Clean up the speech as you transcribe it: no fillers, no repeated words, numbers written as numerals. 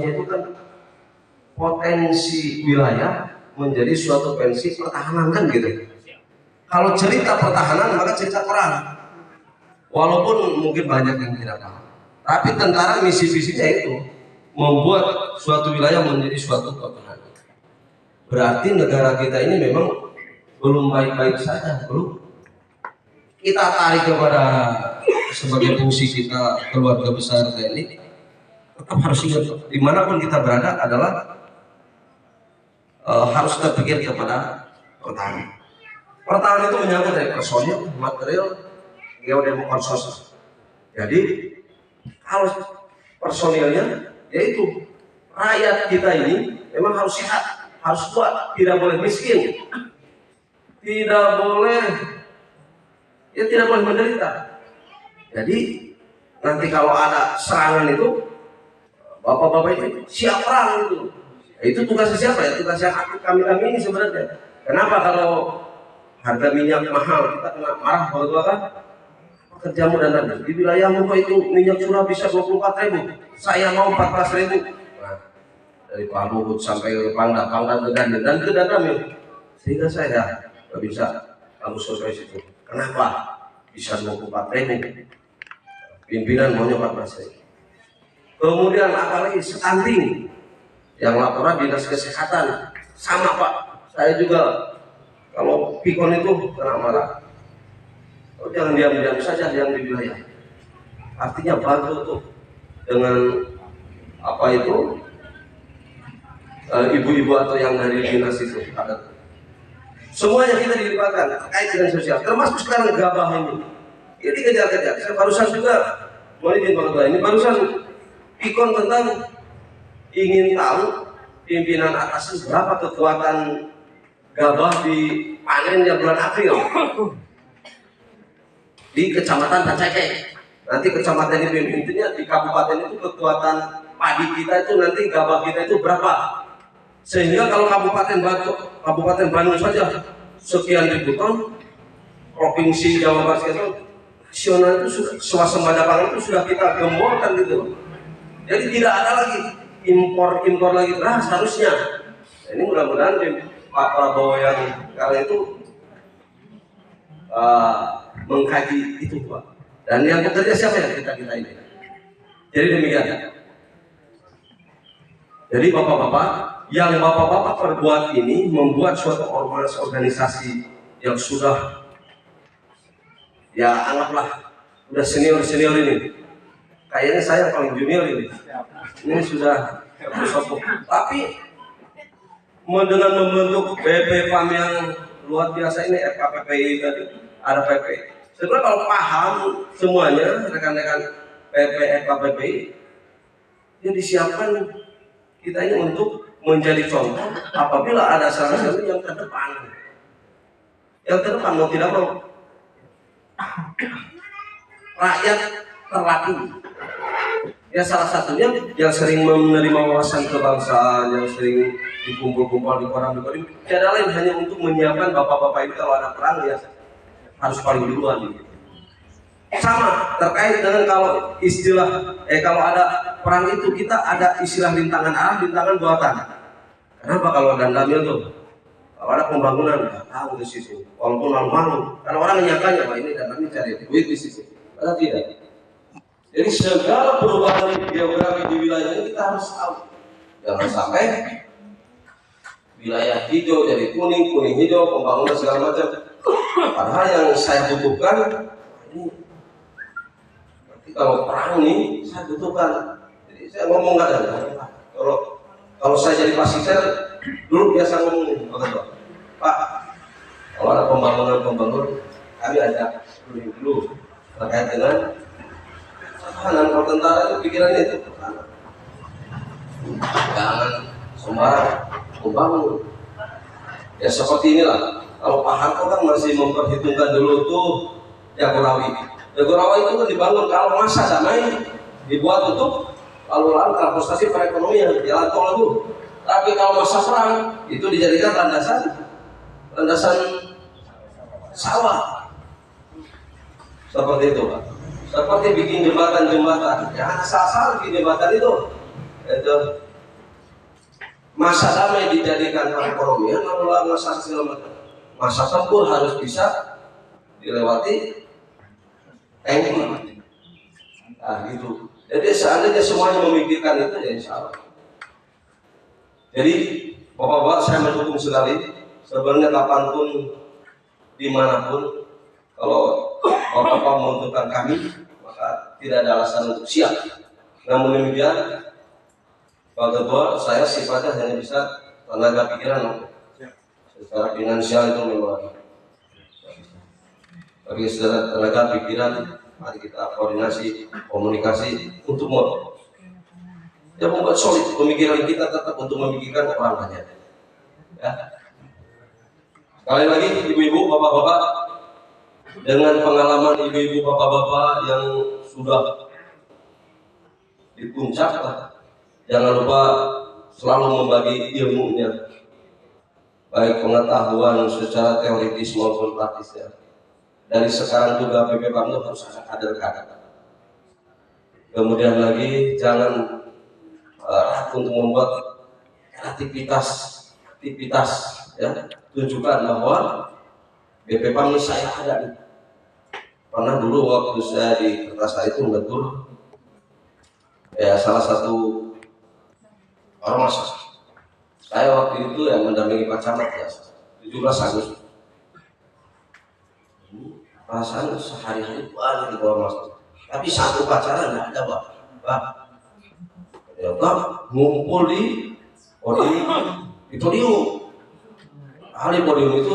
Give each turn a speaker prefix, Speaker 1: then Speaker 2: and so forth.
Speaker 1: persoalnya itu kan potensi wilayah menjadi suatu potensi pertahanan kan gitu. Kalau cerita pertahanan maka cerita perang. Walaupun mungkin banyak yang tidak paham, tapi tentara misi-misinya itu membuat suatu wilayah menjadi suatu pertahanan. Berarti negara kita ini memang belum baik-baik saja, belum. Kita tarik kepada sebagai fungsi kita keluarga besar TNI, tetap harus ingat dimanapun kita berada adalah harus terpikir kepada pertahanan. Pertahanan itu menyangkut dari personil, material, geodemokrasi. Jadi kalau personilnya yaitu rakyat kita ini memang harus sehat, harus kuat, tidak boleh miskin, tidak boleh menderita. Jadi nanti kalau ada serangan itu bapak-bapak itu siap perang itu. Itu tugasnya siapa ya? Tugasnya kami ini sebenarnya. Kenapa kalau harga minyak mahal kita kena marah kalau itu kan? Kerjamu dan di wilayahmu kok itu minyak curah bisa 24.000, saya mau 14.000. Nah, dari Pak Luhut sampai ke Pangdam dan ke Dadam, sehingga saya nggak bisa kamu sesuai situ. Kenapa bisa 24.000? Pimpinan maunya 14.000. Kemudian apalagi stunting yang laporan dinas kesehatan sama Pak. Saya juga kalau pikon itu kena marah. Oh, jangan diam-diam saja yang di wilayah. Artinya bantu tuh dengan apa itu ibu-ibu atau yang dari dinas itu ada. Semuanya kita dilibatkan terkait dengan sosial, termasuk sekarang gabah ini. Ini kejar-kejar. Saya barusan juga mau izin Bang Tua, ini barusan pikon tentang ingin tahu pimpinan atas berapa kekuatan gabah di panennya bulan April. Di kecamatan Pacekek. Nanti kecamatan ini intinya di kabupaten itu kekuatan padi kita itu nanti gabah kita itu berapa? Sehingga kalau Kabupaten Bandung saja sekian ribu ton, provinsi Jawa Barat itu nasional itu swasembada pangan itu sudah kita gemborkan gitu. Jadi tidak ada lagi impor lagi beras harusnya. Ini mudah-mudahan Pak Prabowo yang kali itu mengkaji itu Pak. Dan yang bekerja siapa ya kita ini. Jadi demikian. Jadi bapak-bapak, yang bapak-bapak perbuat ini membuat suatu organisasi yang sudah ya anggaplah udah senior ini. Kayaknya saya paling junior ini. Ini sudah sepuh. Tapi dengan membentuk BPPAM yang luar biasa ini FKPPI tadi ada PP. Sebenarnya kalau paham semuanya rekan-rekan PP FKPPI ya disiapkan kita ini untuk menjadi contoh apabila ada salah satu yang terdepan. Yang terdepan mau tidak mau rakyat terlatih. Ya salah satunya yang sering menerima wawasan kebangsaan, yang sering dikumpul-kumpul di koran, tidak lain hanya untuk menyiapkan bapak-bapak ini kalau ada perang ya harus paling duluan gitu. Sama terkait dengan kalau istilah kalau ada perang itu kita ada istilah rintangan arah, rintangan buatan. Kenapa kalau Dandamil tuh kalau ada pembangunan nggak tahu di situ, walaupun malu-malu karena orang menyangkanya Pak ini Dandamil cari duit di situ, padahal tidak. Jadi segala perubahan geografi di wilayah ini kita harus tahu. Jangan sampai wilayah hijau jadi kuning hijau, pembangunan segala macam. Padahal yang saya butuhkan ini. Nanti kalau perang ini saya butuhkan. Jadi saya ngomong nggak ada. Kalau saya jadi pasiter dulu biasa ngomong Pak, kalau ada pembangunan kami ajak dulu terkait dengan pertahanan. Kalau tentara itu pikirannya itu pertahanan. Jangan sembarang membangun. Ya seperti inilah. Kalau Pak Harto kan masih memperhitungkan dulu tuh Jagorawi. Jagorawi itu kan dibangun kalau masa damai dibuat untuk lalu lalang transportasi perekonomian jalan tol itu. Tapi kalau masa perang itu dijadikan landasan sawah. Seperti itu Pak. Seperti bikin jembatan, jangan asal-asal bikin jembatan itu masa damai dijadikan perekonomian, lalu masa segala macam. Masa tempur harus bisa dilewati tanki. Nah gitu. Jadi seandainya semuanya memikirkan itu ya insya Allah. Jadi Bapak-bapak saya mendukung sekali. Sebenarnya kapanpun, dimanapun, kalau Bapak-bapak membutuhkan kami, maka tidak ada alasan untuk siap. Namun demikian, Pak Ketua, saya sifatnya hanya bisa tenaga pikiran. Secara finansial itu memang, tapi secara tenaga pikiran, mari kita koordinasi, komunikasi untuk membuat solid pemikiran kita tetap untuk memikirkan orang banyak. Ya. Sekali lagi, ibu-ibu, bapak-bapak, dengan pengalaman ibu-ibu, bapak-bapak yang sudah di puncak, jangan lupa selalu membagi ilmunya, baik pengetahuan secara teoritis maupun praktis. Ya. Dari sekarang juga BPPAM itu harus ada kader-kader. Kemudian lagi jangan ragu untuk membuat aktivitas, ya, tunjukkan bahwa BPPAM ini saya ada nih. Karena dulu waktu saya di Kertasari itu menegur ya salah satu ormas. Saya waktu itu yang mendampingi Pak Camat ya 17 Agustus. Perasaan sehari-hari banyak di bawah mas, tapi satu pacaran nggak ada Pak. Ya Pak ngumpul di podium, ahli podium itu